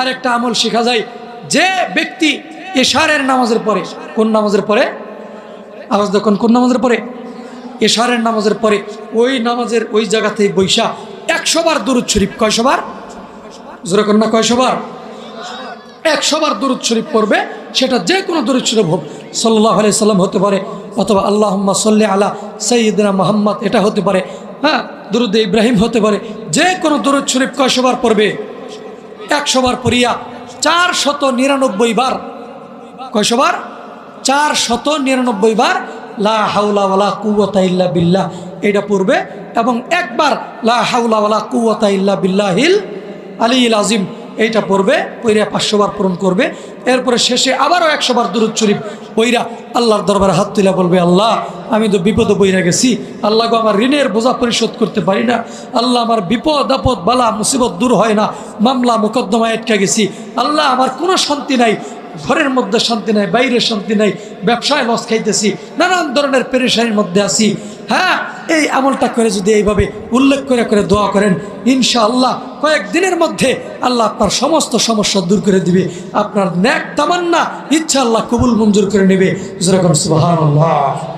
আরেকটা আমল শেখা যায়, যে ব্যক্তি এশারের নামাজের পরে, কোন নামাজের পরে, আওয়াজ দেখুন, কোন নামাজের পরে, এশারের নামাজের পরে ওই নামাজের ওই জায়গাতে বৈশা 100 বার দুরূদ শরীফ, কয়শো বার, জোরে কর না, কয়শো বার, 100 বার দুরূদ শরীফ পড়বে। সেটা যে কোনো দুরূদ শরীফ হোক, সাল্লাল্লাহু আলাইহি সাল্লাম হতে পারে, অথবা আল্লাহুম্মা সাল্লি আলা সাইয়্যিদিনা মুহাম্মদ এটা হতে পারে, হ্যাঁ, দুরূদে ইব্রাহিম হতে পারে। যে কোনো দুরূদ শরীফ কয়শো বার পড়বে, 100 বার পড়িয়া 499 বার, কয়শো বার, 499 বার লা হাওলা ওয়ালা কুওয়াতা ইল্লা বিল্লাহ এটা পড়বে। এবং একবার লা হাওলা ওয়ালা কুওয়াতা ইল্লা বিল্লাহিল আলিয়্যিল আযীম এইটা পড়বে, পইরা 500 বার পূরণ করবে। এরপরে শেষে আবারও 100 বার দুরূদ শরীফ পইরা আল্লাহর দরবারে হাত তুলে বলবে, আল্লাহ আমি তো বিপদে পইরা গেছি, আল্লাহ গো আমার ঋণের বোঝা পরিশোধ করতে পারি না, আল্লাহ আমার বিপদ আপদ বালা মুসিবত দূর হয় না, মামলা মোকদ্দমায় আটকে গেছি, আল্লাহ আমার কোনো শান্তি নাই, ঘরের মধ্যে শান্তি নাই, বাইরে শান্তি নাই, ব্যবসায় লস খাইতেছি, নানান ধরনের পেরেশানির মধ্যে আছি। হ্যাঁ, এই আমলটা করে যদি এইভাবে উল্লেখ করে করে দোয়া করেন, ইনশাআল্লাহ কয়েকদিনের মধ্যে আল্লাহ আপনার সমস্ত সমস্যা দূর করে দিবে। আপনার নেক তামান্না ইচ্ছা আল্লাহ কবুল মঞ্জুর করে নেবে। যেরকম সুবহানাল্লাহ।